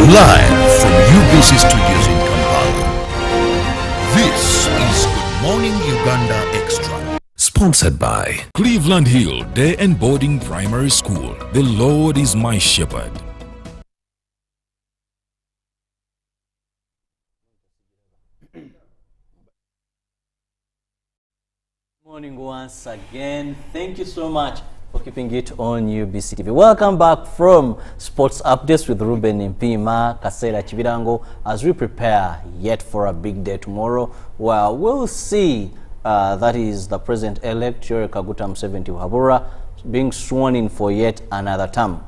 Live from UBC Studios in Kampala, this is Good Morning Uganda Extra. Sponsored by Cleveland Hill Day and Boarding Primary School. The Lord is my shepherd. Morning once again. Thank you so much for keeping it on UBC TV. Welcome back from Sports Updates with Ruben Mpima, Kasera Chibirango, as we prepare yet for a big day tomorrow, where we'll see that is the President-elect Yoweri Kaguta Museveni Habura being sworn in for yet another term.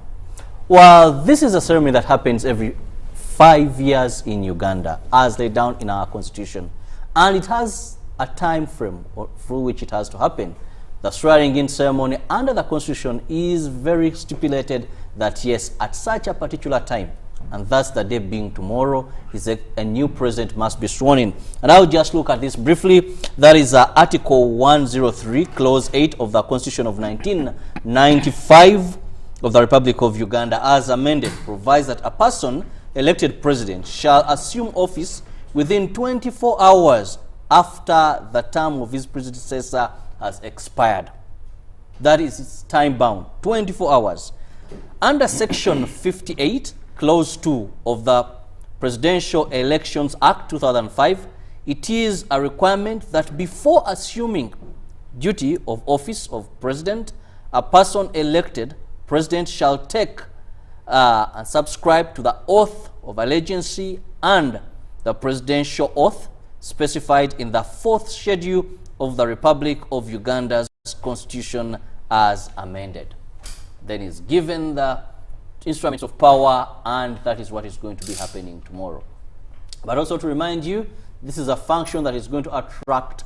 Well, this is a ceremony that happens every 5 years in Uganda, as laid down in our constitution, and it has a time frame through which it has to happen. The swearing-in ceremony under the constitution is very stipulated that yes, at such a particular time, and that's the day being tomorrow, is a new president must be sworn in. And I'll just look at this briefly. That is Article 103, Clause 8 of the Constitution of 1995 of the Republic of Uganda, as amended, provides that a person elected president shall assume office within 24 hours after the term of his predecessor has expired. That is, it's time bound, 24 hours. Under Section 58, Clause 2 of the Presidential Elections Act 2005, it is a requirement that before assuming duty of office of president, a person elected president shall take and subscribe to the oath of allegiance and the presidential oath specified in the 4th schedule of the Republic of Uganda's constitution as amended. Then is given the instruments of power, and that is what is going to be happening tomorrow. But also to remind you, this is a function that is going to attract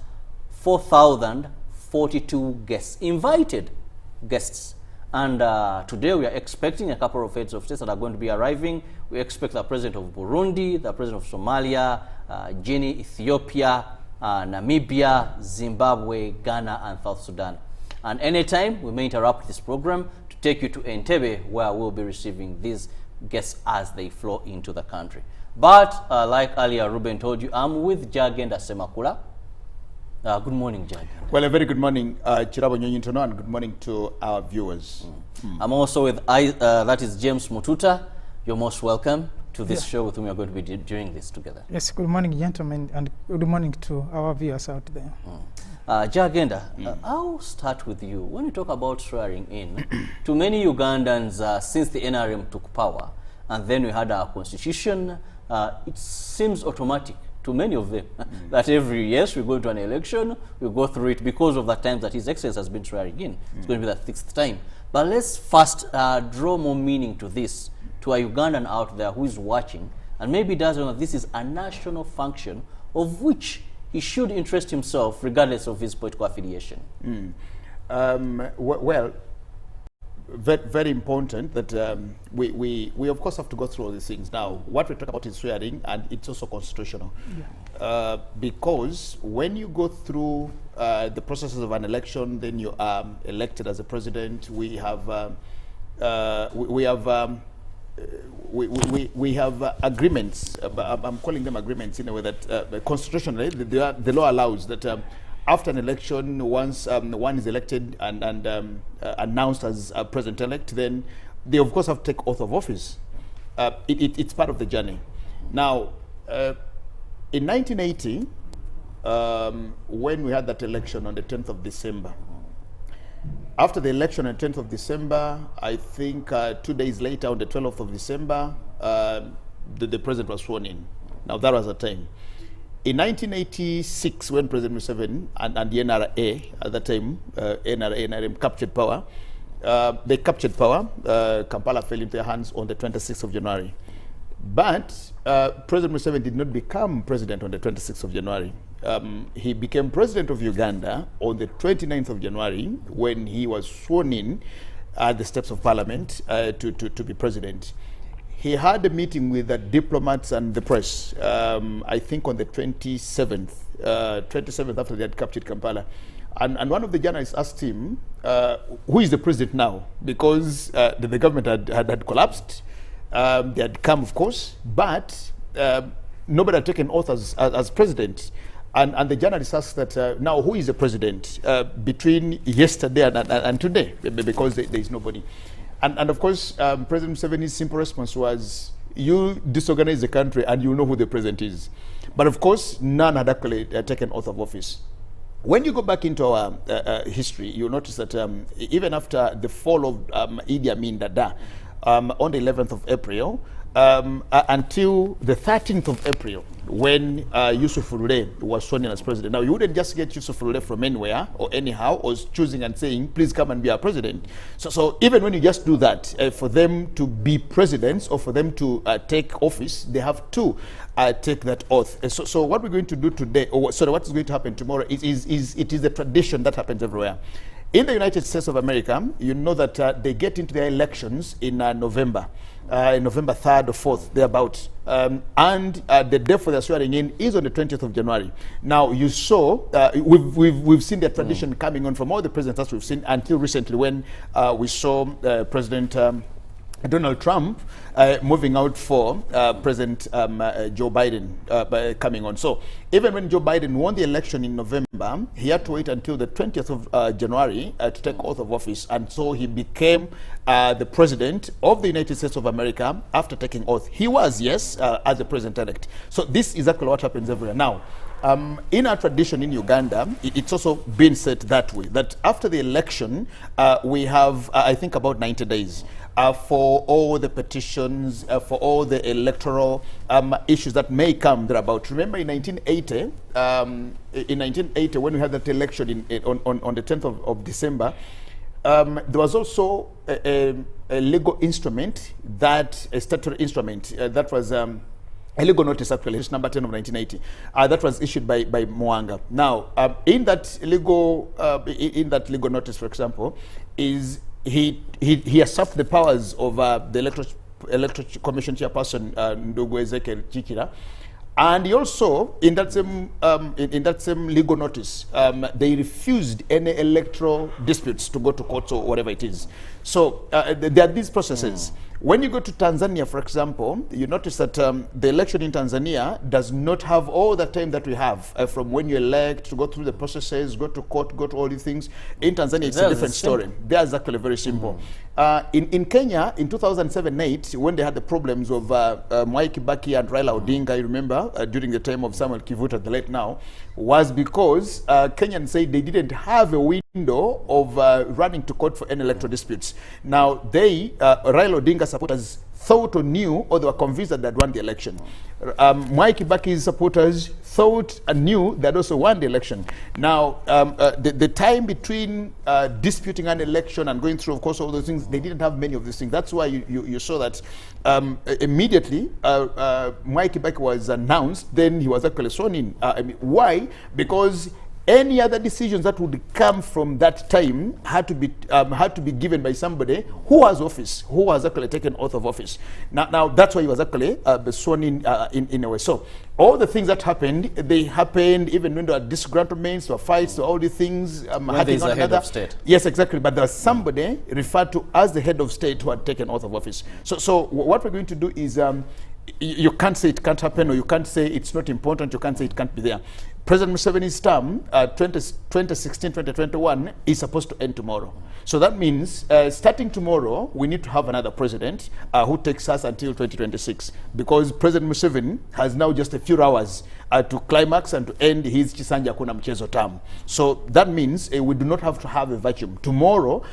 4,042 guests, invited guests. And today we are expecting a couple of heads of states that are going to be arriving. We expect the president of Burundi, the president of Somalia, Guinea, Ethiopia, Namibia, Zimbabwe, Ghana, and South Sudan. And anytime we may interrupt this program to take you to Entebbe, where we'll be receiving these guests as they flow into the country. But like earlier Ruben told you, I'm with Jagenda Semakula. Good morning, Jag. Well, a very good morning, Chirabo Nyonyintono, and good morning to our viewers. I'm also with, that is James Mututa. You're most welcome to this show with whom we're going to be doing this together. Yes, good morning, gentlemen, and good morning to our viewers out there. Jagenda, I'll start with you. When you talk about swearing in, to many Ugandans, since the NRM took power, and then we had our constitution, it seems automatic to many of them that every year we go to an election, we go through it because of the times that His Excellency has been swearing in. It's going to be the 6th time. But let's first draw more meaning to this, to a Ugandan out there who is watching and maybe doesn't know this is a national function of which he should interest himself regardless of his political affiliation. Well, very important that we of course have to go through all these things. Now, what we talk about is swearing, and it's also constitutional. Because when you go through the processes of an election, then you are elected as a president. We have agreements. I'm calling them agreements in a way that constitutionally the law allows that after an election, once one is elected and announced as a president-elect, then they of course have to take oath of office. It's part of the journey. Now, in 1980, when we had that election on the 10th of December, after the election on the 10th of December, I think 2 days later, on the 12th of December, the president was sworn in. Now, that was the time. In 1986, when President Museveni and the NRA at that time, NRM captured power, they captured power. Kampala fell into their hands on the 26th of January. But President Museveni did not become president on the 26th of January. He became president of Uganda on the 29th of January when he was sworn in at the steps of parliament to be president. He had a meeting with the diplomats and the press, I think on the 27th after they had captured Kampala. And one of the journalists asked him, who is the president now? Because the government had collapsed. They had come, of course, but nobody had taken oath as president. And the journalist asked that now who is the president between yesterday and today, because there is nobody. And of course, President Museveni's simple response was, you disorganize the country and you know who the president is. But of course, none had actually taken oath of office. When you go back into our history, you'll notice that even after the fall of Idi Amin Dada on the 11th of April, until the 13th of April, when Yusuf Furule was sworn in as president. Now, you wouldn't just get Yusuf Furule from anywhere or anyhow, or choosing and saying, please come and be our president. So even when you just do that, for them to be presidents or for them to take office, they have to take that oath. So what we're going to do today, or sorry, what is going to happen tomorrow, it is a tradition that happens everywhere. In the United States of America, you know that they get into their elections in November 3rd or 4th, thereabouts. And the day for the swearing in is on the 20th of January. Now, you saw, we've seen the tradition coming on from all the presidents that we've seen until recently when we saw President Donald Trump moving out for President Joe Biden coming on. So even when Joe Biden won the election in November, he had to wait until the 20th of January to take oath of office. And so he became the president of the United States of America after taking oath. He was, yes, as the president-elect. So this is exactly what happens everywhere. Now, in our tradition in Uganda, it's also been said that way, that after the election, we have, I think, about 90 days. For all the petitions, for all the electoral issues that may come thereabout. Remember in 1980, when we had that election on the 10th of December, there was also a legal instrument, a statutory instrument, that was a legal notice, actually, it's number 10 of 1980, that was issued by Mwanga. Now, in that legal notice, for example, is he usurped the powers of the electoral commission chairperson Ndugu Ezekiel Chikira, and he also in that same legal notice they refused any electoral disputes to go to court or whatever it is. So there are these processes. When you go to Tanzania, for example, you notice that the election in Tanzania does not have all the time that we have from when you elect to go through the processes, go to court, go to all these things. In Tanzania, it's a different story. They're actually very simple. In Kenya, in 2007-8, when they had the problems of Mwai Kibaki and Raila Odinga, you remember, during the time of Samuel Kivuta, the late now, was because Kenyans said they didn't have a window of running to court for any electoral disputes. Now, Raila Odinga supporters thought or knew, or they were convinced that they'd won the election. Mwai Kibaki's supporters thought and knew they'd also won the election. Now, the time between disputing an election and going through, of course, all those things, they didn't have many of these things. That's why you saw that immediately Mwai Kibaki was announced, then he was actually sworn in. Why? Because any other decisions that would come from that time had to be given by somebody who has office, who has actually taken oath of office. Now that's why he was actually sworn in a way. So all the things that happened, they happened even when there were disgruntlements or fights or all these things. When there's a head of state. Yes, exactly. But there was somebody referred to as the head of state who had taken oath of office. So what we're going to do is you can't say it can't happen, or you can't say it's not important, you can't say it can't be there. President Museveni's term, 2016-2021, is supposed to end tomorrow. So that means starting tomorrow, we need to have another president who takes us until 2026, because President Museveni has now just a few hours to climax and to end his Chisanja Kuna Mchezo term. So that means we do not have to have a vacuum. Tomorrow,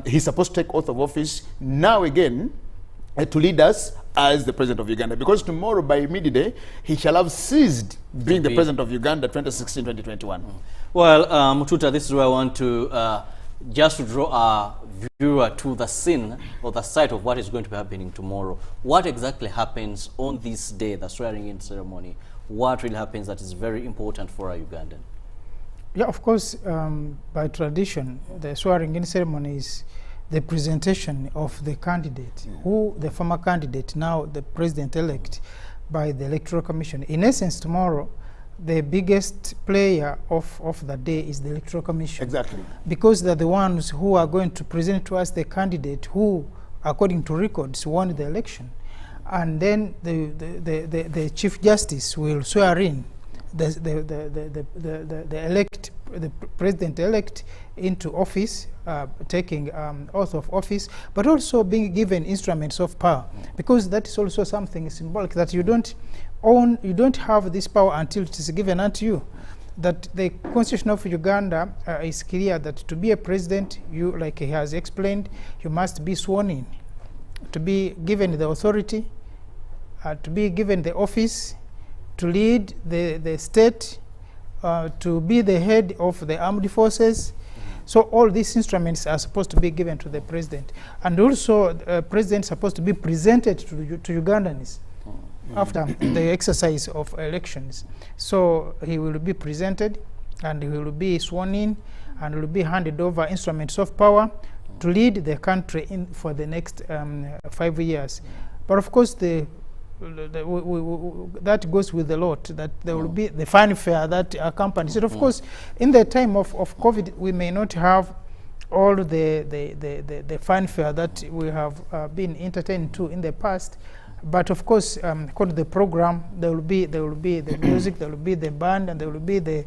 he's supposed to take oath of office now again to lead us as the president of Uganda, because tomorrow by midday he shall have ceased being the president of Uganda 2016-2021. Well, Mututa, this is where I want to just draw our viewer to the scene or the site of what is going to be happening tomorrow. What exactly happens on this day, the swearing-in ceremony? What really happens that is very important for a Ugandan? Yeah, of course, by tradition, the swearing-in ceremony is the presentation of the candidate, the former candidate, now the president-elect, by the Electoral Commission. In essence, tomorrow, the biggest player of the day is the Electoral Commission. Exactly. Because they're the ones who are going to present to us the candidate who, according to records, won the election. and then the Chief Justice will swear in the president-elect into office, taking oath of office, but also being given instruments of power, because that is also something symbolic, that you don't have this power until it is given unto you. That the Constitution of Uganda is clear that to be a president, you, like he has explained, you must be sworn in, to be given the authority, to be given the office, to lead the state, to be the head of the armed forces. So all these instruments are supposed to be given to the president. And also, president is supposed to be presented to Ugandans after the exercise of elections. So he will be presented, and he will be sworn in, and will be handed over instruments of power to lead the country for the next 5 years. But of course, that goes with the lot, that there will be the fanfare that accompanies it. Of course, in the time of COVID, we may not have all the fanfare that we have been entertained to in the past. But of course, according to the program, there will be the music, there will be the band, and there will be the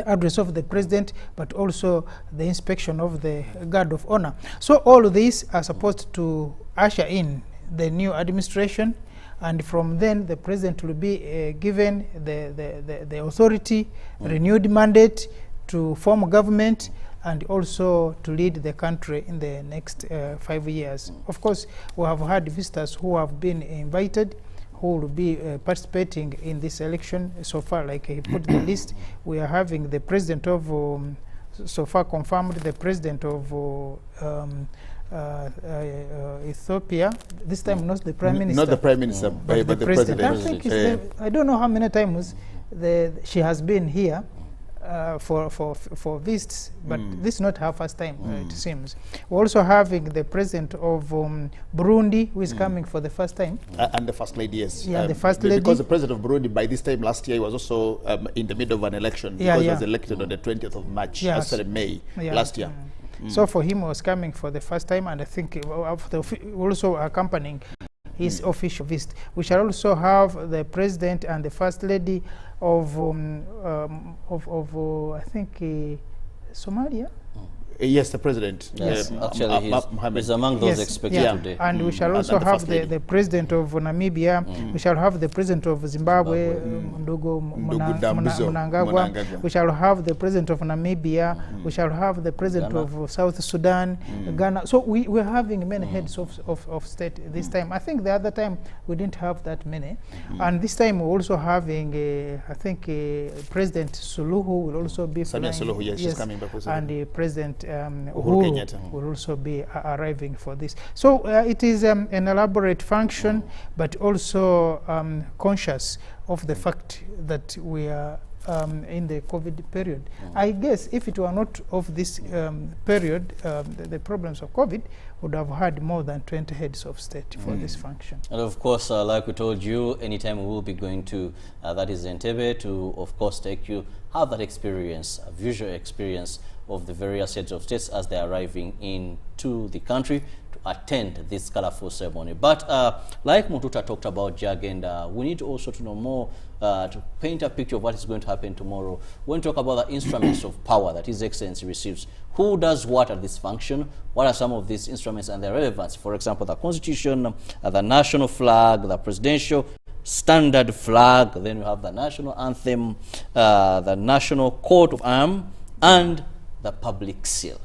address of the president, but also the inspection of the guard of honor. So all of these are supposed to usher in the new administration, and from then the president will be given the authority, renewed mandate to form a government, and also to lead the country in the next 5 years. Of course, we have had visitors who have been invited, who will be participating in this election. So far, like he put the list, we are having the president of, so far confirmed, the president of Ethiopia. This time not the prime minister. Not the prime minister, but the president. I think I don't know how many times she has been here for visits, but this is not her first time, it seems. We're also having the president of Burundi, who is coming for the first time. And the first lady, yes. Yeah, the first lady. Because the president of Burundi, by this time last year, he was also in the middle of an election, because he was elected on the 20th of March, May last year. So for him, he was coming for the first time, and I think also accompanying his official visit. We shall also have the president and the first lady of I think Somalia. Yes, the president. Yes, actually he's among those expected today. And we shall also have the president of Namibia. We shall have the president of Zimbabwe, Ndugu Mnangagwa. We shall have the president of Namibia. We shall have the president of South Sudan, Ghana. So we're having many heads of state this time. I think the other time we didn't have that many. And this time we're also having, I think, President Suluhu will also be flying. Suluhu, yes, she's coming back. And President Uhuru will also be arriving for this. So it is an elaborate function, but also conscious of the fact that we are in the COVID period. I guess if it were not of this period, the problems of COVID, would have had more than 20 heads of state for this function. And of course, like we told you, anytime we will be going to, that is Entebbe, to of course take you, have that experience, a visual experience of the various heads of states as they are arriving into the country to attend this colorful ceremony. But like Mututa talked about the agenda, we need also to know more, to paint a picture of what is going to happen tomorrow. When we talk about the instruments of power that His Excellency receives, who does what at this function, what are some of these instruments and their relevance? For example, the Constitution, the national flag, the presidential standard flag, then we have the national anthem, the national coat of arms, and the public seal.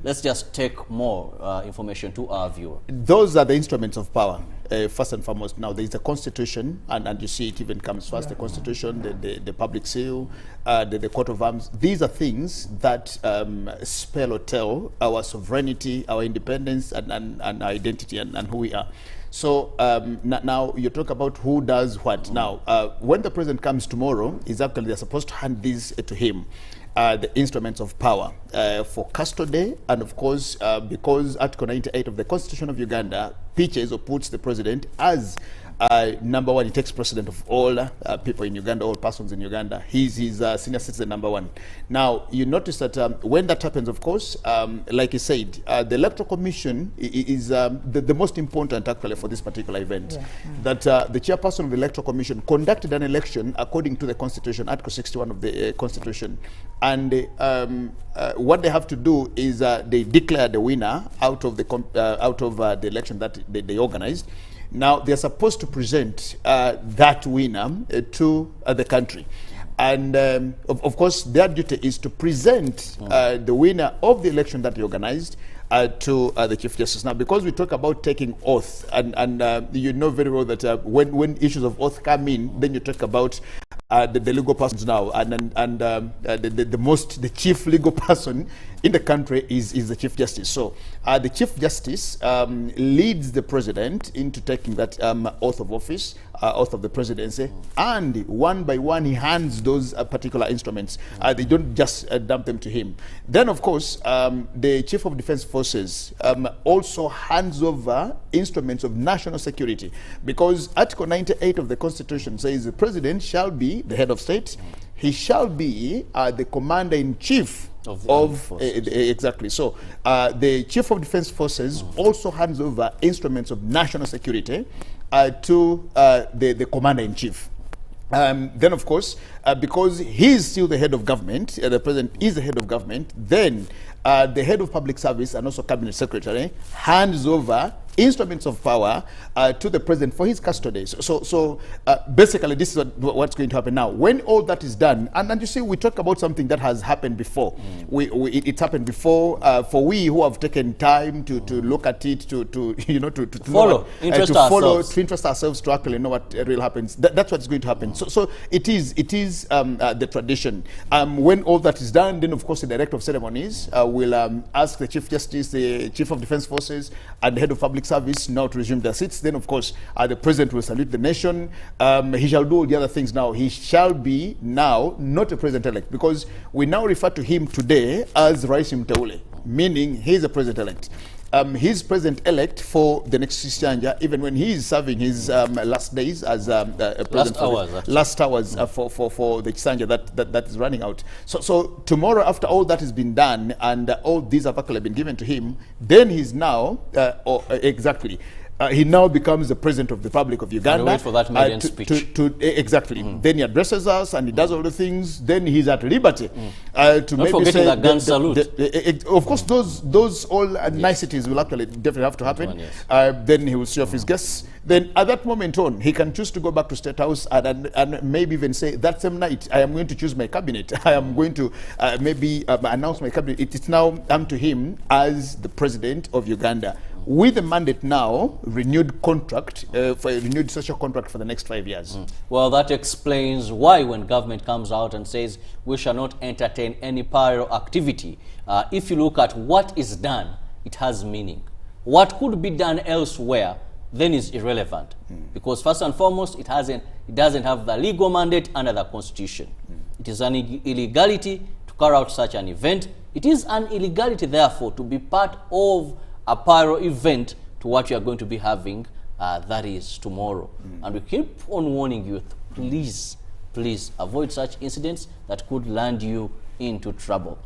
Let's just take more information to our viewer. Those are the instruments of power, first and foremost. Now, there is the Constitution, and you see it even comes first, the Constitution, the public seal, the coat of arms. These are things that spell or tell our sovereignty, our independence, and our identity, and who we are. So now you talk about who does what. Now, when the president comes tomorrow, they're supposed to hand these to him. The instruments of power for custody, and of course, because Article 98 of the Constitution of Uganda pitches or puts the president as number one, he takes precedent of all people in Uganda, all persons in Uganda. He's senior citizen number one. Now, you notice that when that happens, of course, like he said, the Electoral Commission is the most important actually for this particular event. Yeah. That the chairperson of the Electoral Commission conducted an election according to the Constitution, Article 61 of the Constitution. And what they have to do is they declare the winner out of the election that they organized. Now, they're supposed to present that winner to the country. And of course, their duty is to present the winner of the election that they organized to the Chief Justice. Now, because we talk about taking oath, and you know very well that when issues of oath come in, then you talk about the legal persons now, and the chief legal person in the country is the Chief Justice. So the Chief Justice leads the president into taking that oath of office, oath of the presidency, and one by one he hands those particular instruments. They don't just dump them to him. Then, of course, the Chief of Defense Forces also hands over instruments of national security, because Article 98 of the Constitution says the president shall be the head of state. He shall be the commander-in-chief of exactly. So the Chief of Defense Forces also hands over instruments of national security to the commander-in-chief. Then, of course, because he is still the head of government, the president is the head of government, then the head of public service and also cabinet secretary hands over instruments of power to the president for his custody. So basically, this is what's going to happen now. When all that is done, and you see, we talk about something that has happened before. It happened before. For we who have taken time to look at it, to follow, to interest ourselves, to actually know what really happens. That's what's going to happen. So it is the tradition. When all that is done, then of course the director of ceremonies will ask the Chief Justice, the Chief of Defense Forces, and the head of public service now to resume their seats. Then, of course, the president will salute the nation. He shall do all the other things now. He shall be now not a president-elect, because we now refer to him today as Rais Mteule, meaning he's a president-elect. He's president-elect for the next 6 years, even when he is serving his last days as president. Last hours for the Chisanja that is running out. So tomorrow, after all that has been done and all these have actually been given to him, then he's now he now becomes the president of the Republic of Uganda. And wait for that maiden speech. Exactly. Then he addresses us and he does all the things. Then he's at liberty to not maybe forgetting say the gun salute. Of course, those all niceties will actually definitely have to happen. Yes. Then he will see off his guests. Then at that moment on, he can choose to go back to State House and maybe even say, that same night, I am going to choose my cabinet. I am going to maybe announce my cabinet. It is now up to him as the president of Uganda, with the mandate now, renewed contract, for a renewed social contract for the next 5 years. Well, that explains why when government comes out and says we shall not entertain any parallel activity, if you look at what is done, it has meaning. What could be done elsewhere then is irrelevant, because first and foremost, it doesn't have the legal mandate under the Constitution. It is an illegality to carry out such an event. It is an illegality, therefore, to be part of a parallel event to what you are going to be having, that is tomorrow. And we keep on warning you, please avoid such incidents that could land you into trouble.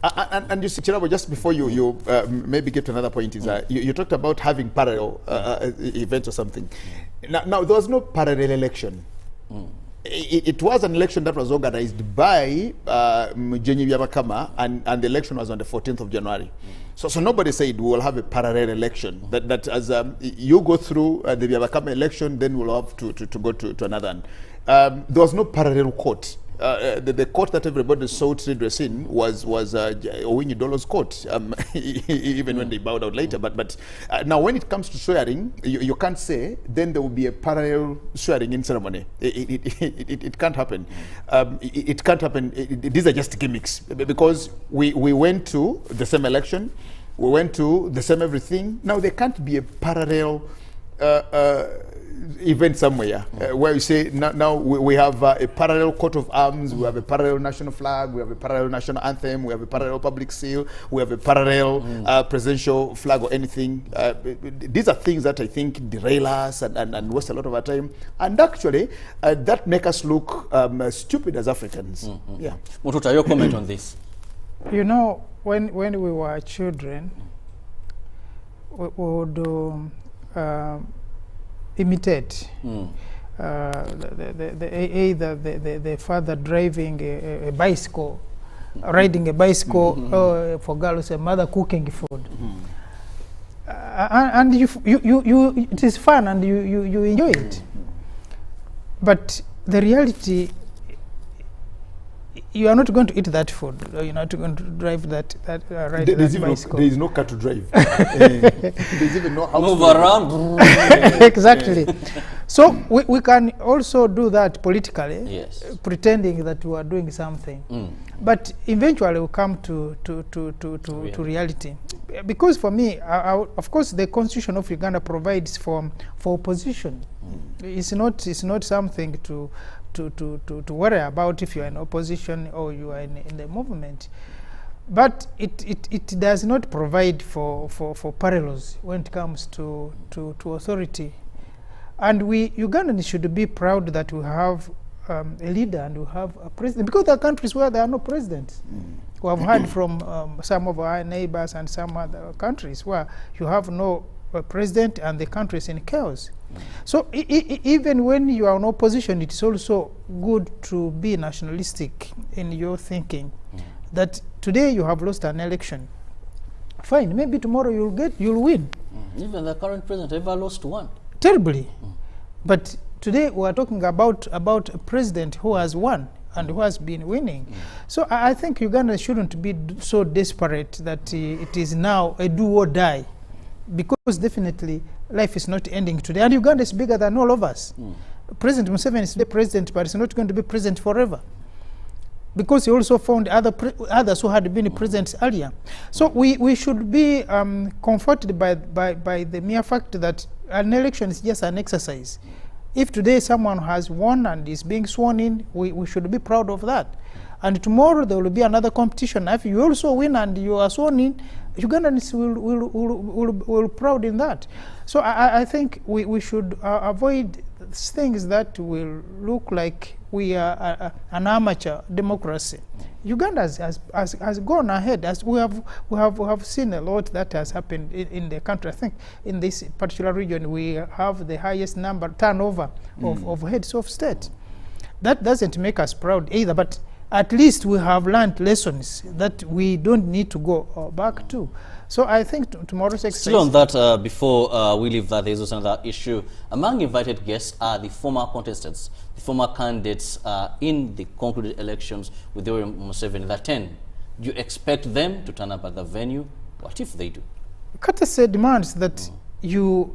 And you see, Chirabo, just before you maybe get to another point, is you talked about having parallel events or something. Now, there was no parallel election. It was an election that was organized by Mujenyi Byabakama, and the election was on the 14th of January. So nobody said we will have a parallel election. That as you go through the Byabakama election, then we'll have to go to another one. There was no parallel court. The court that everybody sought redress in was Owinyi Dolo's court, even when they bowed out later. But now when it comes to swearing, you can't say then there will be a parallel swearing in ceremony. It can't happen. It can't happen. These are just gimmicks, because we went to the same election, we went to the same everything. Now there can't be a parallel event somewhere where you say now we have a parallel coat of arms, we have a parallel national flag, we have a parallel national anthem, we have a parallel public seal, we have a parallel presidential flag or anything. These are things that I think derail us and waste a lot of our time, and actually that make us look stupid as Africans. Yeah. Mututa, your comment on this? You know, when we were children, we would imitate either the father driving a bicycle, riding a bicycle, or for girls, a mother cooking food. And it is fun and you enjoy it. But the reality, you are not going to eat that food. You're not going to drive that ride that bicycle. There is no car to drive. There's even no house. Move around. Exactly. So we can also do that politically, Yes. pretending that we are doing something. But eventually we come to reality. Because for me, of course, the Constitution of Uganda provides for opposition. It's not something to worry about if you are in opposition or you are in the movement. But it does not provide for parallels when it comes to authority. And we Ugandans should be proud that we have a leader and we have a president, because there are countries where there are no presidents. We have heard from some of our neighbors and some other countries where you have no president and the country is in chaos. So even when you are in opposition, it's also good to be nationalistic in your thinking. That today you have lost an election. Fine, maybe tomorrow you'll win. Even the current president ever lost one. Terribly. But today we are talking about a president who has won and who has been winning. So I think Uganda shouldn't be so desperate that it is now a do or die, because definitely life is not ending today. And Uganda is bigger than all of us. President Museveni is the president, but he's not going to be president forever, because he also found others who had been presidents earlier. So we should be comforted by the mere fact that an election is just an exercise. If today someone has won and is being sworn in, we should be proud of that. And tomorrow there will be another competition. If you also win and you are sworn in, Ugandans will proud in that. So I think we should avoid things that will look like we are an amateur democracy. Uganda has gone ahead. As we have seen a lot that has happened in the country. I think in this particular region we have the highest turnover of heads of state. That doesn't make us proud either, but at least we have learned lessons that we don't need to go back to. So I think tomorrow's exercise... Still on that, before we leave that, there's also another issue. Among invited guests are the former contestants, the former candidates in the concluded elections with Yoweri Museveni, the 10. Do you expect them to turn up at the venue? What if they do? Courtesy demands that you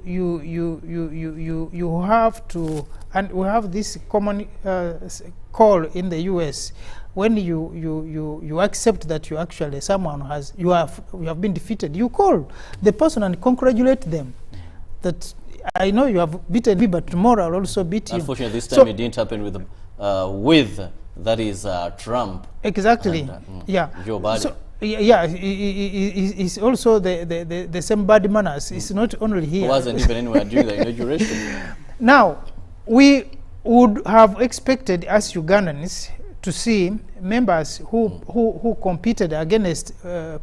have to, and we have this common call in the US. When you accept that you actually you have been defeated, you call the person and congratulate them that I know you have beaten me, but tomorrow I'll also beat you. Unfortunately, this time it didn't happen with that is Trump. Exactly. And, yeah. Joe Biden. So, yeah, it's also the same bad manners. It's not only here. He wasn't even anywhere during the inauguration. Now, we would have expected as Ugandans to see members who competed against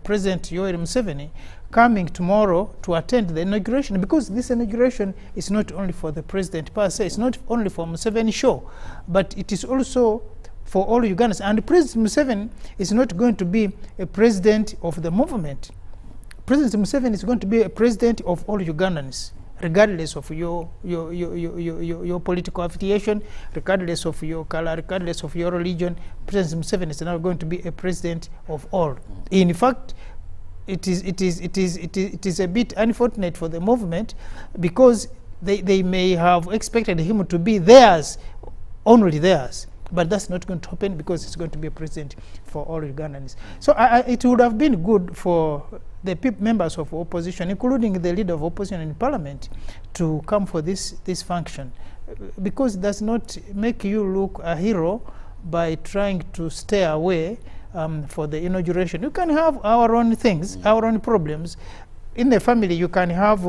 President Yoweri Museveni coming tomorrow to attend the inauguration, because this inauguration is not only for the president per se, it's not only for Museveni show, but it is also for all Ugandans. And President Museveni is not going to be a president of the movement. President Museveni is going to be a president of all Ugandans, regardless of your political affiliation, regardless of your color, regardless of your religion. President Museveni is now going to be a president of all. In fact, it is a bit unfortunate for the movement, because they may have expected him to be theirs, only theirs. But that's not going to happen because it's going to be a president for all Ugandans. So it would have been good for the members of opposition, including the leader of opposition in parliament, to come for this function, because it does not make you look a hero by trying to stay away for the inauguration. You can have our own things, our own problems. In the family, you can have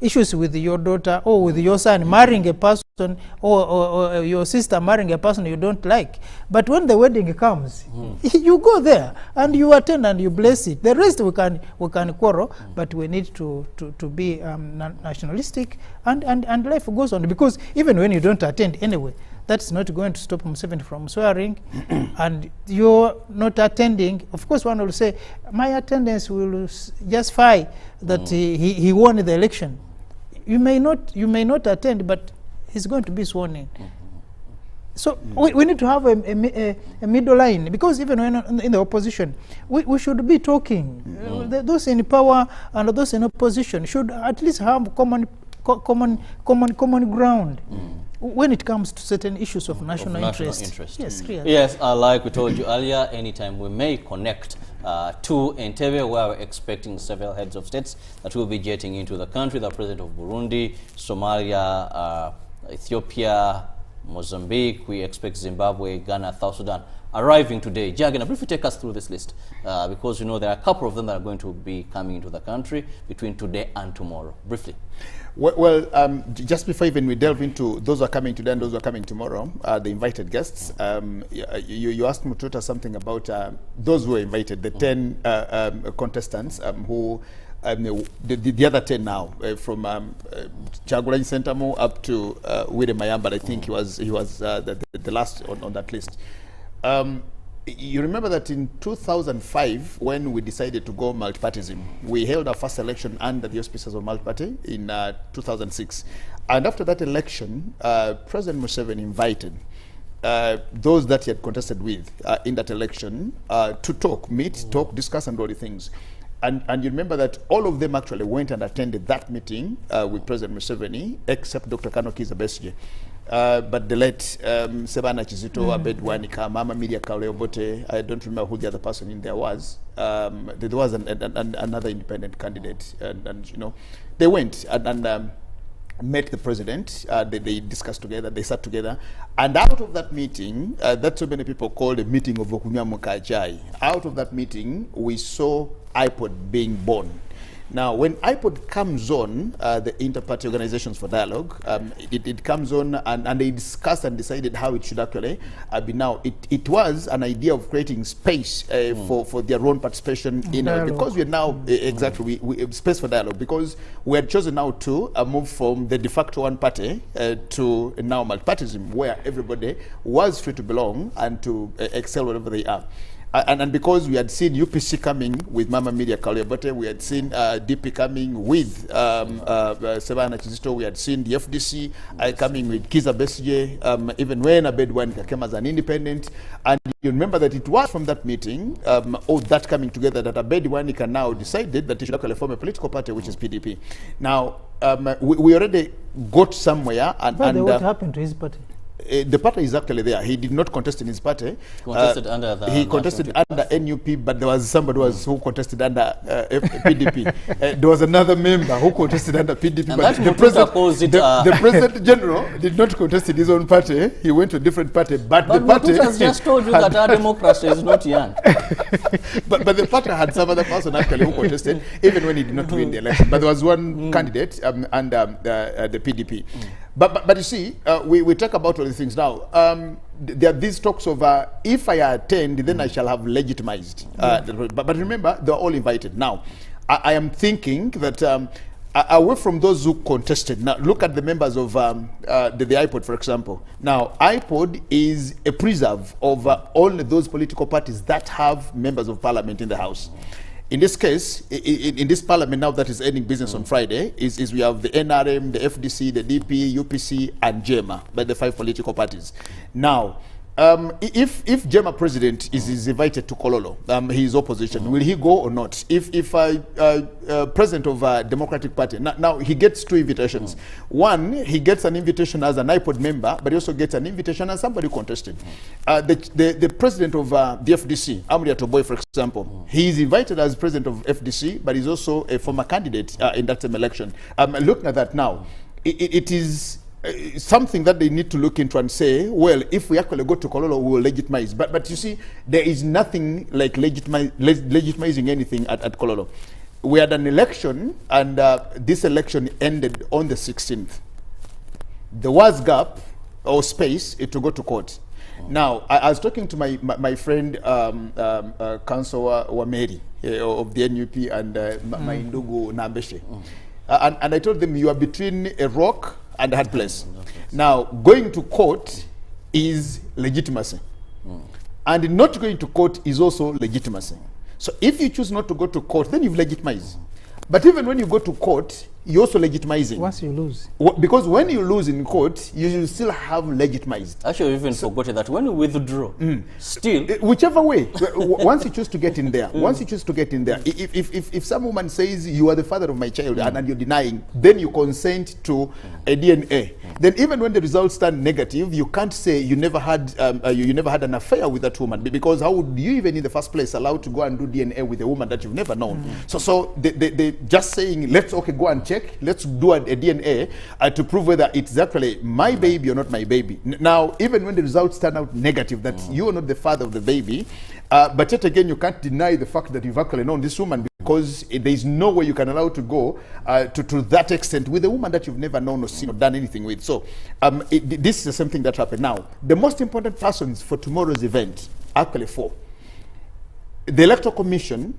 issues with your daughter or with your son marrying a person, or your sister marrying a person you don't like. But when the wedding comes, you go there and you attend and you bless it. The rest we can quarrel, but we need to be nationalistic, and life goes on. Because even when you don't attend anyway, that's not going to stop Museveni from swearing. And you're not attending. Of course, one will say, my attendance will justify that he won the election. You may not attend, but he's going to be sworn in. So we need to have a middle line, because even when in the opposition, we should be talking. Those in power and those in opposition should at least have common ground when it comes to certain issues of national interest. Yes, clearly. Yes, like we told you earlier, anytime we may connect to Entebbe, where we're expecting several heads of states that will be jetting into the country. The president of Burundi, Somalia, Ethiopia, Mozambique. We expect Zimbabwe, Ghana, South Sudan arriving today. Jagana, briefly take us through this list, because you know there are a couple of them that are going to be coming into the country between today and tomorrow. Briefly. Well, just before even we delve into those who are coming today and those who are coming tomorrow, the invited guests, you asked Mututa something about those who were invited, the 10 contestants who, the other 10 now, from Chagulanyi Sentamu up to Wile Mayamba. I think he was the last on that list. You remember that in 2005, when we decided to go multipartyism, we held our first election under the auspices of multiparty in 2006. And after that election, President Museveni invited those that he had contested with in that election to talk, discuss, and all the things. And you remember that all of them actually went and attended that meeting with President Museveni, except Dr. Kanokiza Besigye. But the late Sebana Kizito, Abed Wanika, Mama Media Kauleobote, I don't remember who the other person in there was. There was another independent candidate, and you know, they went and met the president. They discussed together, they sat together, and out of that meeting, that so many people called a meeting of Okunywa Mukajai. Out of that meeting, we saw iPod being born. Now, when iPod comes on, the Inter-Party Organizations for Dialogue, it comes on and they discussed and decided how it should actually be now. It was an idea of creating space for their own participation in because we are now, exactly, we space for dialogue, because we had chosen now to move from the de facto one party to now multipartyism, where everybody was free to belong and to excel wherever they are. And because we had seen UPC coming with Mama Media Kauleobote, we had seen DP coming with Sebana Kizito, we had seen the FDC coming with Kiza Besigye, even when Abed Wanika came as an independent. And you remember that it was from that meeting, all that coming together, that Abed Wanika now decided that he should actually form a political party, which is PDP. Now, we already got somewhere. And what happened to his party? The party is actually there. He did not contest in his party. He contested under NUP, but there was somebody who contested under PDP. There was another member who contested under PDP, and but the president general did not contest in his own party. He went to a different party, but the party has just told you that our democracy is not young. but the party had some other person actually who contested, even when he did not win the election. But there was one candidate under the PDP. But you see, we talk about all these things now. There are these talks of if I attend, then I shall have legitimized. But remember, they're all invited. Now, I am thinking that away from those who contested, now look at the members of the iPod, for example. Now, iPod is a preserve of only those political parties that have members of parliament in the House. In this case, in this parliament now that is ending business on Friday, is we have the NRM, the FDC, the DP, UPC, and JEMA, by the 5 political parties. Now, If Jema president is invited to Kololo, his opposition, will he go or not? If president of a Democratic Party, now he gets two invitations. One, he gets an invitation as an iPod member, but he also gets an invitation as somebody who contested. The president of the FDC, Amri Atoboy, for example, he is invited as president of FDC, but he's also a former candidate in that same election. Looking at that now, it is something that they need to look into and say, well, if we actually go to Kololo, we will legitimize. But you see, there is nothing like legitimizing anything at Kololo. We had an election, and this election ended on the 16th. There was gap or space to go to court. Now, I was talking to my friend, Councillor Wameri of the NUP and Maindugu Nambeshe. And I told them, you are between a rock and a hard place. Now, going to court is legitimacy. And not going to court is also legitimacy. So if you choose not to go to court, then you've legitimized. But even when you go to court, you're also legitimizing. Once you lose. Because when you lose in court, you will still have legitimized. Actually, even forgotten that when you withdraw, still... Whichever way, once you choose to get in there, if some woman says, you are the father of my child, and you're denying, then you consent to a DNA. Then even when the results stand negative, you can't say you never had an affair with that woman, because how would you even in the first place allow to go and do DNA with a woman that you've never known? So they just saying, let's go and check, let's do a DNA to prove whether it's actually my baby or not my baby. Now, even when the results turn out negative, that you are not the father of the baby, but yet again, you can't deny the fact that you've actually known this woman, because there is no way you can allow to go to that extent with a woman that you've never known or seen or done anything with. So this is the same thing that happened. Now, the most important persons for tomorrow's event, actually four: the Electoral Commission,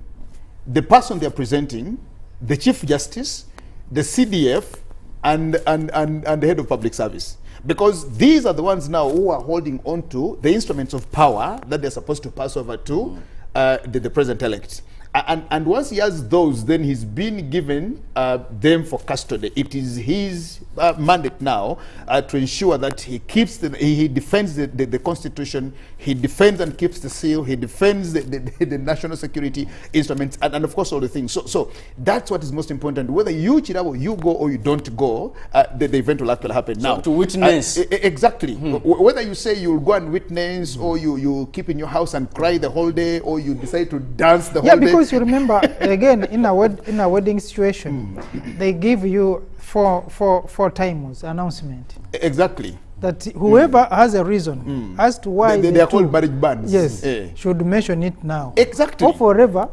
the person they're presenting, the Chief Justice, the CDF, and the Head of Public Service. Because these are the ones now who are holding on to the instruments of power that they're supposed to pass over to the president-elect. And once he has those, then he's been given them for custody. It is his mandate now to ensure that he keeps he defends the Constitution, he defends and keeps the seal, he defends the national security instruments, and of course all the things. So that's what is most important. Whether you, Chirabo, you go or you don't go, the event will actually happen. So now to witness. Exactly. Whether you say you'll go and witness, or you keep in your house and cry the whole day, or you decide to dance the whole day. Because you remember, again, in a wedding situation, they give you four times announcement. Exactly. That whoever has a reason as to why they are called marriage bands. Yes, should mention it now. Exactly. Or forever.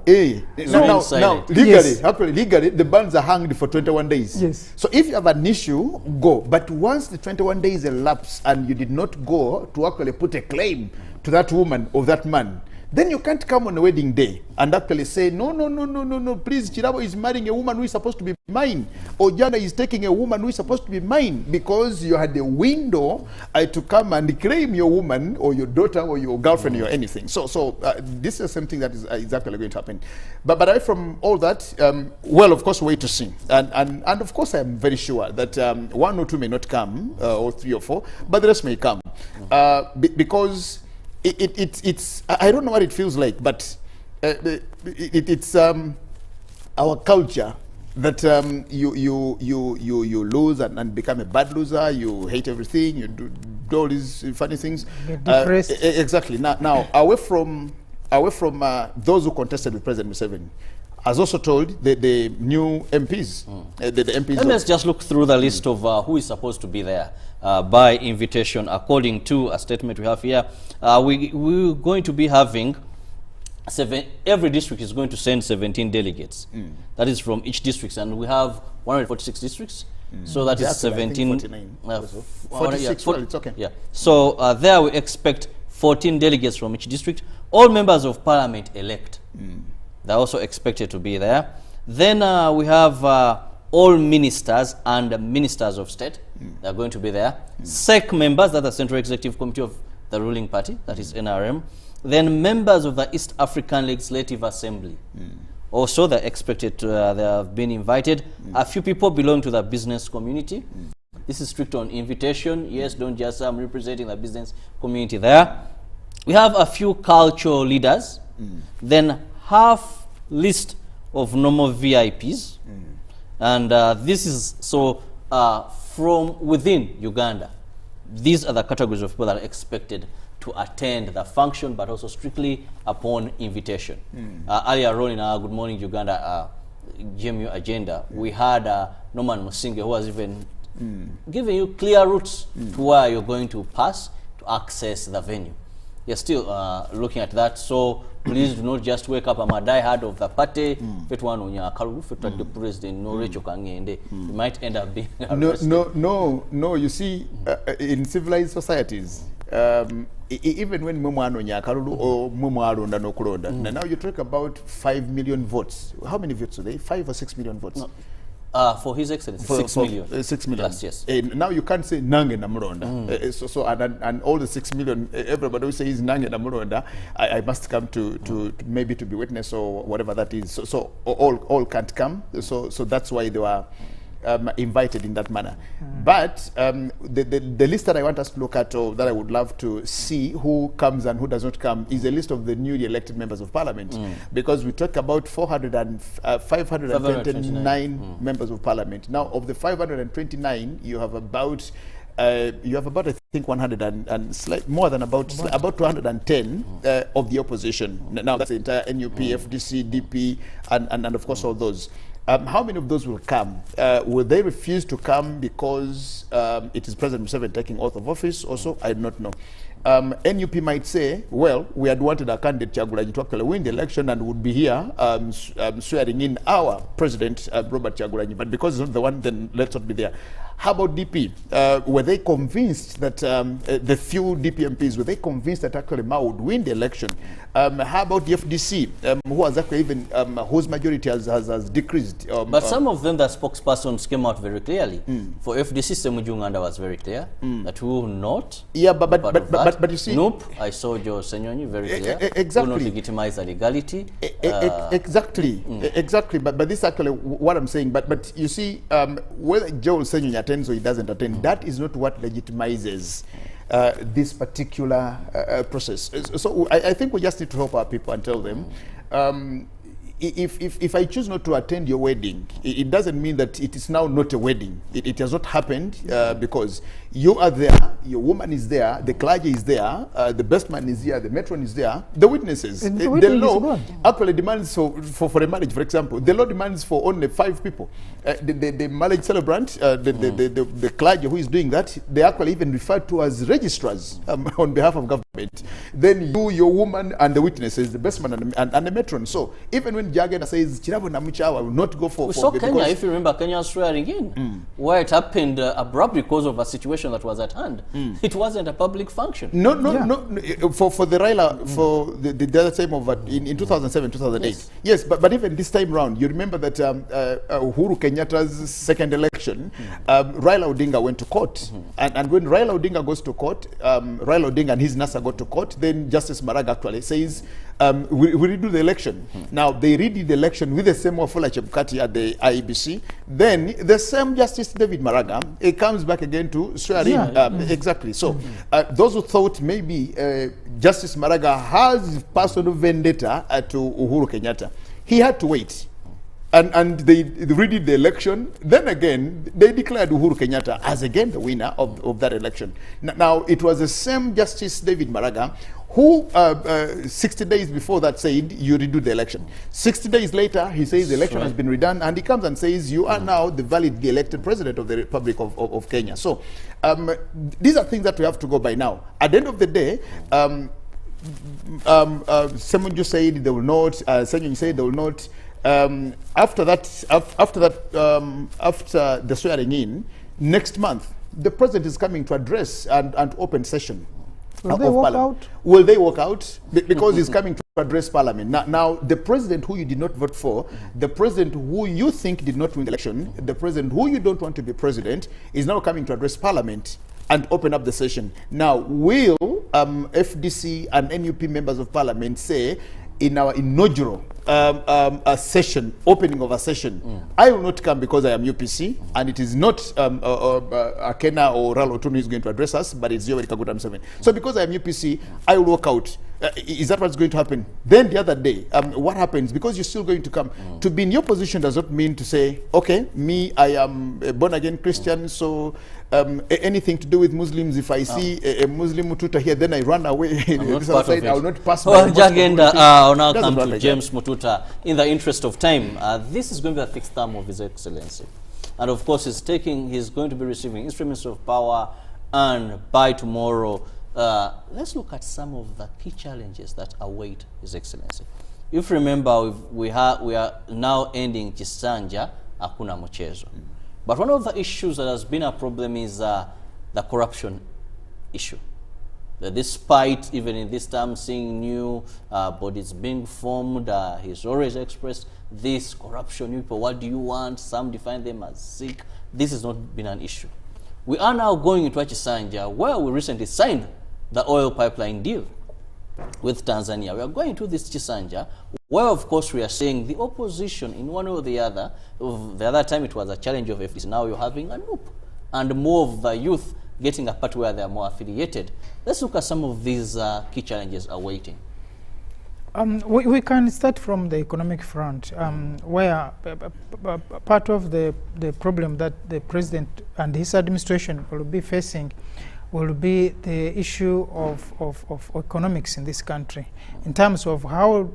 So now legally, the bands are hanged for 21 days. Yes. So if you have an issue, go. But once the 21 days elapse and you did not go to actually put a claim to that woman or that man, then you can't come on a wedding day and actually say, no, please, Chirabo is marrying a woman who is supposed to be mine, or Jana is taking a woman who is supposed to be mine, because you had a window to come and claim your woman or your daughter or your girlfriend or anything. So this is something that is exactly going to happen. But away from all that, well, of course, wait to see. And of course, I am very sure that one or two may not come, or three or four, but the rest may come. Because it's I don't know what it feels like, but it's our culture that you lose and become a bad loser. You hate everything. You do all these funny things. Get depressed. Exactly. Now away from those who contested with President Museveni, has also told the new MPs, the MPs. Let's just look through the list of who is supposed to be there by invitation, according to a statement we have here. We're going to be having every district is going to send 17 delegates. That is from each district, and we have 146 districts. So that is 17. 46, well, it's okay. Yeah. So there we expect 14 delegates from each district. All members of parliament elect. They're also expected to be there. Then we have all ministers and ministers of state. They're going to be there. SEC members, that are Central Executive Committee of the ruling party, that is NRM. Then members of the East African Legislative Assembly. Also, they're expected to, they have been invited. A few people belong to the business community. This is strict on invitation. Yes, don't just representing the business community there. we have a few cultural leaders, then half list of normal VIPs, and this is so from within Uganda. These are the categories of people that are expected to attend the function, but also strictly upon invitation. Earlier on in our Good Morning Uganda GMU agenda, we had Norman Musinge, who was even giving you clear routes to where you're going to pass to access the venue. You're still looking at that, so please do not just wake up. I'm a diehard of the party. The president, no Rachel Kangende. You might end up being arrested. No. You see, in civilized societies, even when Mumwano Nyakarulu or Mumwaro no Kuronda, now you talk about 5 million votes. How many votes are they? 5 or 6 million votes? No. For His Excellency, 6 million. 6 million. Yes. Now you can't say Nange Namuronda. So and all the 6 million, everybody who says Nange Namuronda, I must come to maybe to be witness or whatever that is. So all can't come. So that's why they were invited in that manner. But the list that I want us to look at, or that I would love to see who comes and who does not come, is a list of the newly elected members of parliament. Because we talk about 529 members of parliament. Now, of the 529, you have about I think 100 and more than about 210 of the opposition. Now that's the entire NUP, FDC, DP, and of course all those. How many of those will come? Will they refuse to come because it is President Museveni taking oath of office also? I do not know. NUP might say, well, we had wanted our candidate Kyagulanyi to actually win the election and would be here swearing in our president, Robert Kyagulanyi, but because he's not the one, then let's not be there. How about DP? Were they convinced that the few DP MPs, were they convinced that actually Mao would win the election? How about the FDC, who has actually even, whose majority has decreased? But some of them, the spokespersons came out very clearly. For FDC, Semujunganda was very clear that we will not. Yeah, but you see. Nope, I saw Joe Senyonyi very clear. Exactly. Will not legitimize the legality. Exactly. But this is actually what I'm saying. But you see, whether Joe Senyonyi attends or he doesn't attend, that is not what legitimizes this particular process. So I think we just need to help our people and tell them, if I choose not to attend your wedding, it doesn't mean that it is now not a wedding. It has not happened because you are there, your woman is there, the clergy is there, the best man is here, the matron is there, the witnesses. The law actually demands for a marriage, for example, the law demands for only 5 people. The marriage celebrant, the clergy who is doing that, they actually even referred to as registrars on behalf of government. Then you, your woman, and the witnesses, the best man and the matron. So even when Jagena says Chirabo Namuchawa will not go for we saw Kenya, if you remember, Kenya swearing in, where it happened abruptly because of a situation that was at hand. It wasn't a public function. No. For the Raila, for the other time of in 2007, 2008. Yes, but even this time round, you remember that Uhuru Kenyatta's second election, Raila Odinga went to court, and when Raila Odinga goes to court, Raila Odinga and his NASA go to court. Then Justice Maraga actually says, we redo the election. Now they redid the election with the same Wafula Chebukati at the IEBC. Then the same Justice David Maraga, it comes back again to swear in. Exactly. So those who thought maybe Justice Maraga has personal vendetta to Uhuru Kenyatta, he had to wait. And they redid the election. Then again, they declared Uhuru Kenyatta as again the winner of that election. Now, it was the same Justice David Maraga who 60 days before that said, you redo the election. 60 days later, he says the election has been redone, and he comes and says, you are now the validly elected president of the Republic of Kenya. So these are things that we have to go by now. At the end of the day, Semunju said they will not, Senyonyi said they will not. After the swearing in, next month, the president is coming to address and open session. Will they walk out? Will they walk out? Because he's coming to address parliament. Now, the president who you did not vote for, the president who you think did not win the election, the president who you don't want to be president, is now coming to address parliament and open up the session. Now, will FDC and NUP members of parliament say, in our inaugural a session, opening of a session, I will not come because I am UPC, and it is not Akena or Ralo Tunu who is going to address us, but it's Yoweri Kaguta Museveni. So because I am UPC, I will walk out. Is that what's going to happen? Then the other day, what happens? Because you're still going to come. To be in your position does not mean to say, okay, me, I am a born-again Christian, so anything to do with Muslims, if I see a Muslim Mututa here, then I run away. I will not pass my well, Jagenda, I'll now Doesn't come run to like James Mututa. In the interest of time, this is going to be the 6th term of His Excellency. And of course, he's going to be receiving instruments of power, and by tomorrow, let's look at some of the key challenges that await His Excellency. If you remember, we are now ending Chisanja, Hakuna Mchezo. But one of the issues that has been a problem is the corruption issue. Despite, even in this time, seeing new bodies being formed, he's always expressed this corruption. People, what do you want? Some define them as sick. This has not been an issue. We are now going into Chisanja, where we recently signed the oil pipeline deal with Tanzania. We are going to this Chisanja, where of course we are saying the opposition in one or the other. The other time it was a challenge of FDC. Now you're having a NUP, and more of the youth getting a part where they are more affiliated. Let's look at some of these key challenges awaiting. We can start from the economic front, where part of the problem that the president and his administration will be facing will be the issue of economics in this country, in terms of how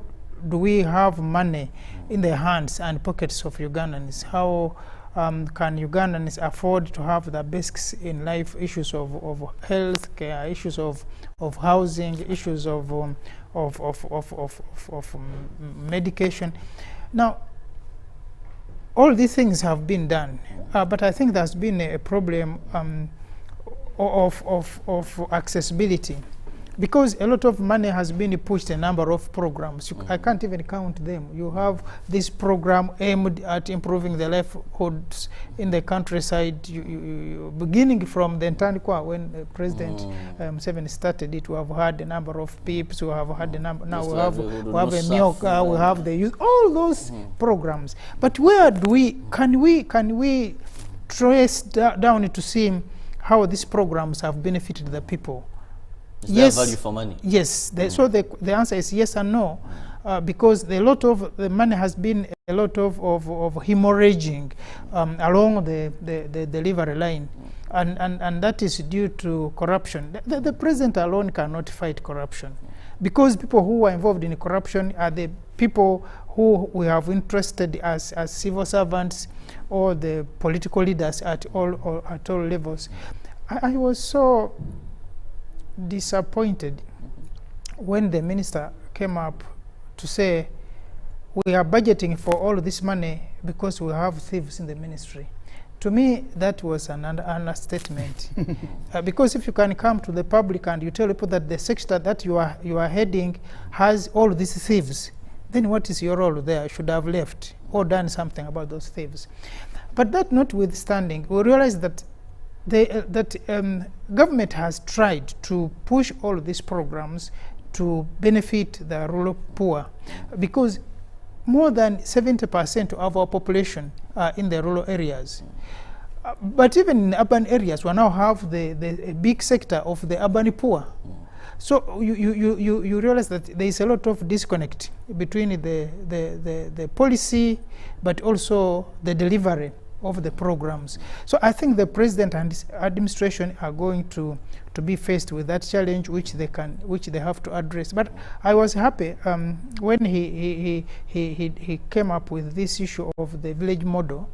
do we have money in the hands and pockets of Ugandans. How can Ugandans afford to have the basics in life, issues of health care, issues of housing, issues of medication. Now, all these things have been done, but I think there's been a problem of accessibility, because a lot of money has been pushed a number of programs. I can't even count them. You have this program aimed at improving the livelihoods in the countryside, beginning from the Ntanikwa, when President Museveni started it. We have had a number of PIPs, we have had a number, now we have a Mioka, we have the youth, all those programs. But where do can we trace down to see how these programs have benefited the people? Is there value for money? Yes. So the answer is yes and no, because a lot of the money has been a lot of hemorrhaging along the delivery line, and that is due to corruption. The president alone cannot fight corruption, because people who are involved in corruption are the people who we have interested as civil servants or the political leaders at all levels. I was so disappointed when the minister came up to say we are budgeting for all this money because we have thieves in the ministry. To me, that was an understatement. Because if you can come to the public and you tell people that the sector that you are heading has all these thieves, then what is your role there? You should have left or done something about those thieves. But that notwithstanding, we realize that government has tried to push all these programs to benefit the rural poor, because more than 70% of our population are in the rural areas. But even in urban areas, we now have the big sector of the urban poor. So you realize that there is a lot of disconnect between the policy, but also the delivery of the programs. So I think the president and his administration are going to be faced with that challenge, which they have to address. But I was happy when he came up with this issue of the village model,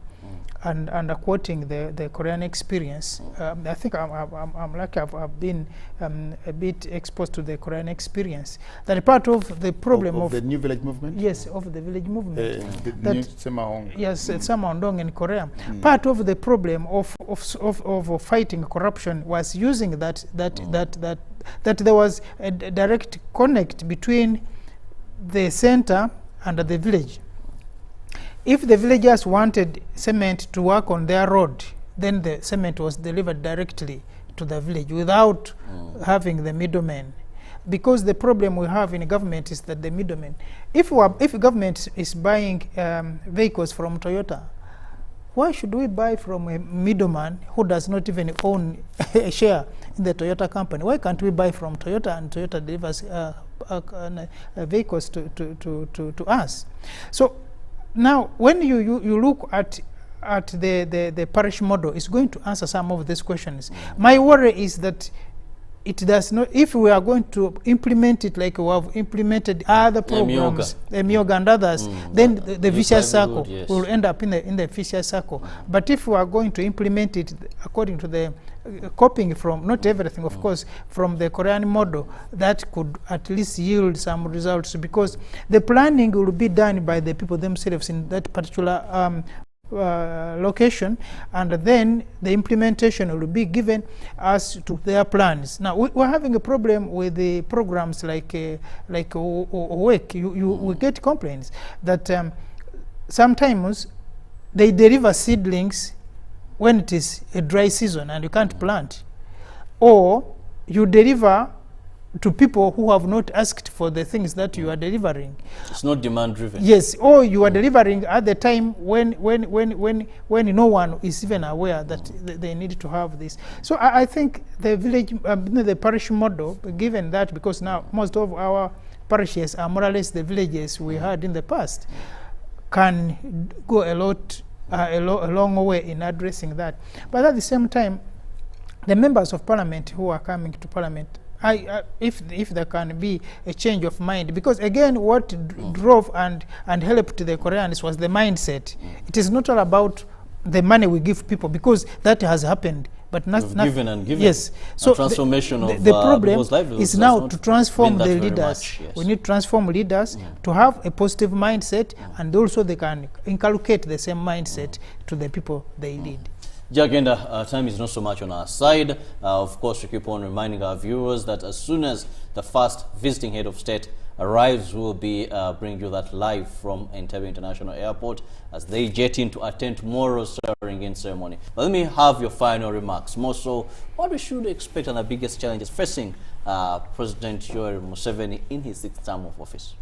and quoting the Korean experience. I think I'm lucky I've been a bit exposed to the Korean experience. That part of the problem of the new village movement? Yes, of the village movement. The new Semaong. Yes, Semaong in Korea. Part of the problem of fighting corruption was using that there was a direct connect between the center and the village. If the villagers wanted cement to work on their road, then the cement was delivered directly to the village without having the middlemen. because the problem we have in government is that the middlemen, if government is buying vehicles from Toyota, why should we buy from a middleman who does not even own a share in the Toyota company? Why can't we buy from Toyota and Toyota delivers vehicles to us? So now when you look at the parish model, it's going to answer some of these questions. My worry is that it does not, if we are going to implement it like we have implemented other programs, Myoga and others, then the vicious circle will end up in the vicious circle. But if we are going to implement it according to the copying from, not everything of course, from the Korean model, that could at least yield some results, because the planning will be done by the people themselves in that particular location, and then the implementation will be given as to their plans. Now we're having a problem with the programs like WEC. We get complaints that sometimes they deliver seedlings when it is a dry season and you can't plant, or you deliver to people who have not asked for the things that you are delivering. It's not demand driven. Yes, or you are delivering at the time when no one is even aware that they need to have this. So I think the village, the parish model, given that, because now most of our parishes are more or less the villages we had in the past, can go a long way in addressing that. But at the same time, the members of parliament who are coming to parliament, if there can be a change of mind, because again what drove and helped the Koreans was the mindset. It is not all about the money we give people, because that has happened, but not given and given. Yes, so transformation of the problem is now to transform the leaders. Much, yes. We need to transform leaders to have a positive mindset, and also they can inculcate the same mindset to the people they lead. Jagenda, time is not so much on our side. Of course, we keep on reminding our viewers that as soon as the first visiting head of state arrives, we'll be bringing you that live from Entebbe International Airport as they jet in to attend tomorrow's swearing-in ceremony. But let me have your final remarks. More so, what we should expect are the biggest challenges facing President Yoweri Museveni in his 6th term of office?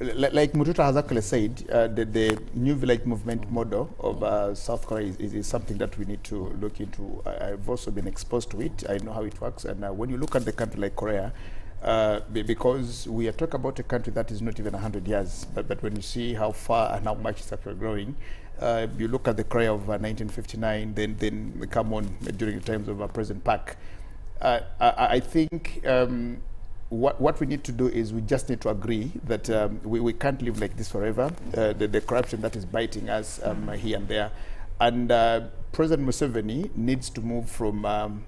Like Mututa has actually said, the new village movement model of South Korea is something that we need to look into. I've also been exposed to it. I know how it works. And when you look at the country like Korea, because we are talking about a country that is not even 100 years, but when you see how far and how much it's actually growing, you look at the Korea of 1959, then we come on during the times of President Park. I think what we need to do is we just need to agree that we can't live like this forever. The corruption that is biting us here and there, and President Museveni needs to move from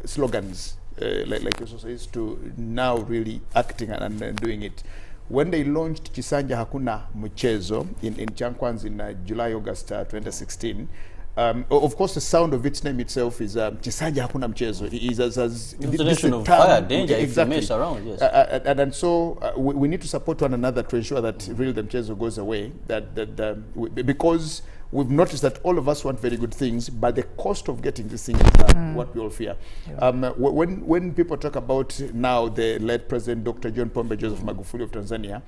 slogans like you says to now really acting and doing it. When they launched Chisanja Hakuna Mchezo in Chankwanz in July, August 2016. Of course, the sound of its name itself is Chisanja Hakuna Mchezo. It is as this of fire, danger, exactly. If you mess around, yes. And so we need to support one another to ensure that really the Mchezo goes away. Because we've noticed that all of us want very good things, but the cost of getting these things is what we all fear. Yeah. When people talk about now the late President Dr. John Pombe Joseph Magufuli of Tanzania,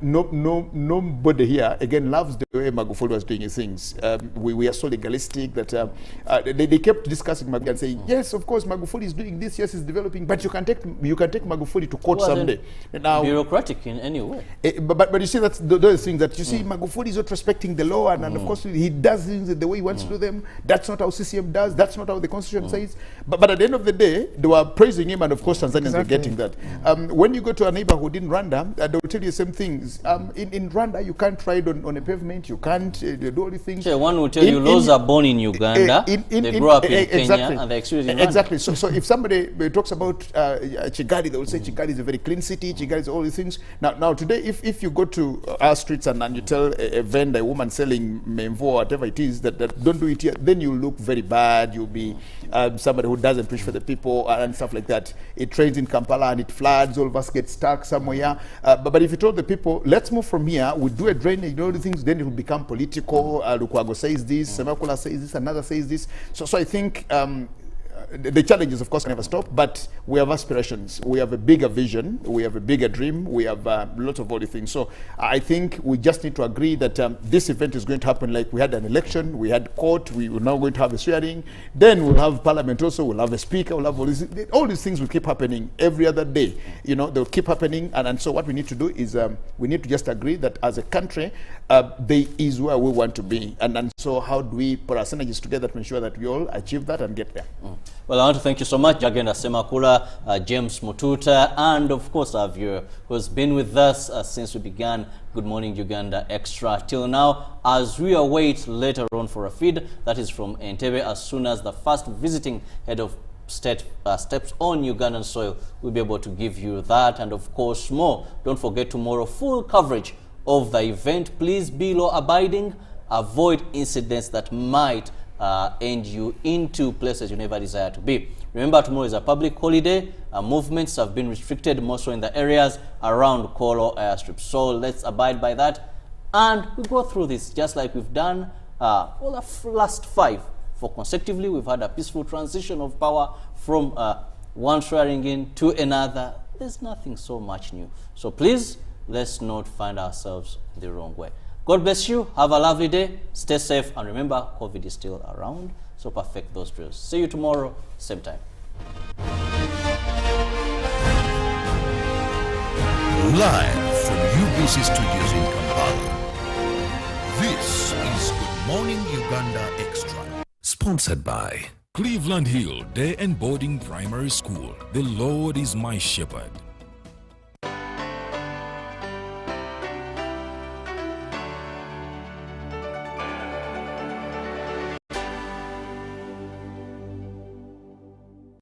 nobody here again loves the way Magufuli was doing his things. We are so legalistic that they kept discussing Magufuli and saying, yes, of course Magufuli is doing this, yes, he's developing, but you can take Magufuli to court someday. Now, bureaucratic in any way. But you see, that's those things that you see. Magufuli is not respecting the law, and of course he does things the way he wants to do them. That's not how CCM does. That's not how the Constitution says. But at the end of the day, they were praising him, and of course Tanzanians were getting that. When you go to a neighborhood in Rwanda, they will tell you the same things. In Rwanda, you can't ride on a pavement. You can't do all these things. So one will tell you those are born in Uganda. They grow up in Kenya, and they experience in Rwanda. Exactly. So if somebody talks about Kigali, they will say Kigali is a very clean city. Kigali is all these things. Now today, if you go to our streets and you tell a vendor, a woman selling memvo or whatever it is, that don't do it here, then you look very bad. You'll be somebody who doesn't preach for the people and stuff like that. It rains in Kampala and it floods. All of us get stuck somewhere. But if you told the people, let's move from here, we do a drainage, all the things, then it will become political. Lukwago says this, Semakula says this, another says this. So I think the challenges, of course, can never stop, but we have aspirations. We have a bigger vision. We have a bigger dream. We have a lot of other things. So I think we just need to agree that this event is going to happen like we had an election, we had court, we are now going to have a swearing, then we'll have parliament also, we'll have a speaker, we'll have all these things will keep happening every other day. You know, they'll keep happening. And so what we need to do is we need to just agree that as a country, there is where we want to be. And so how do we put our synergies together to ensure that we all achieve that and get there? Well, I want to thank you so much, Jagenda Semakula, James Mututa, and of course our viewer who has been with us since we began Good Morning Uganda Extra till now, as we await later on for a feed that is from Entebbe. As soon as the first visiting head of state steps on Ugandan soil, we'll be able to give you that, and of course more. Don't forget tomorrow, full coverage of the event. Please be law-abiding, avoid incidents that might end you into places you never desire to be. Remember, tomorrow is a public holiday. Movements have been restricted, more so in the areas around Kolo airstrip. So let's abide by that, and we go through this just like we've done for the last 5 consecutively. We've had a peaceful transition of power from one swearing in to another. There's nothing so much new. So please, let's not find ourselves the wrong way. God bless you. Have a lovely day. Stay safe. And remember, COVID is still around. So perfect those drills. See you tomorrow, same time. Live from UBC Studios in Kampala. This is Good Morning Uganda Extra. Sponsored by Cleveland Hill Day and Boarding Primary School. The Lord is my shepherd.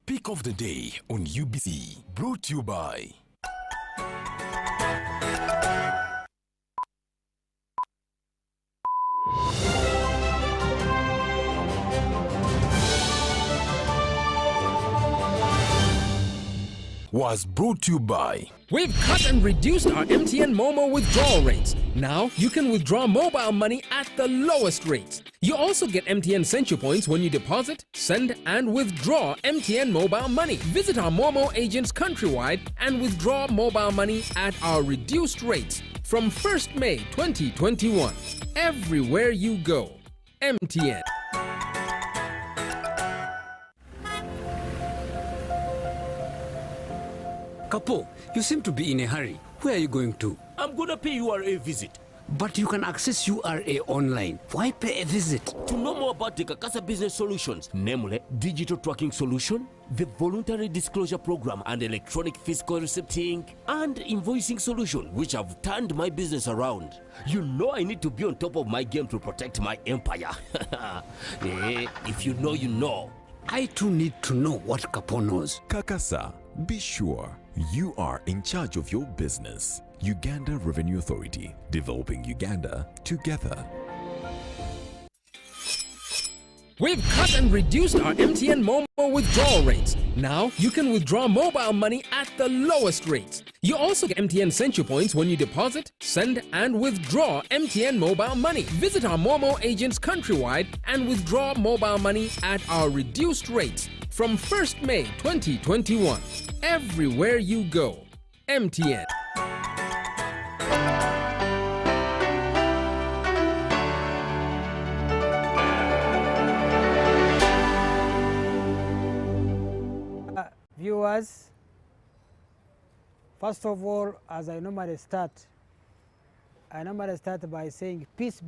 Pick of the day on UBC, brought to you by was brought to you by We've cut and reduced our MTN Momo withdrawal rates. Now you can withdraw mobile money at the lowest rates. You also get MTN Central Points when you deposit, send, and withdraw MTN mobile money. Visit our Momo agents countrywide and withdraw mobile money at our reduced rates from 1st May 2021. Everywhere you go, MTN. Kapo, you seem to be in a hurry. Where are you going to? I'm gonna pay URA visit. But you can access URA online. Why pay a visit? To know more about the Kakasa business solutions, namely digital tracking solution, the voluntary disclosure program and electronic fiscal receipting and invoicing solution, which have turned my business around. You know I need to be on top of my game to protect my empire. If you know, you know. I too need to know what Kapo knows. Kakasa, be sure you are in charge of your business. Uganda Revenue Authority, developing Uganda together. We've cut and reduced our MTN Momo withdrawal rates. Now you can withdraw mobile money at the lowest rates. You also get MTN Central Points when you deposit, send, and withdraw MTN mobile money. Visit our Momo agents countrywide and withdraw mobile money at our reduced rates from 1st May 2021. Everywhere you go, MTN. Viewers, first of all, as I normally start by saying peace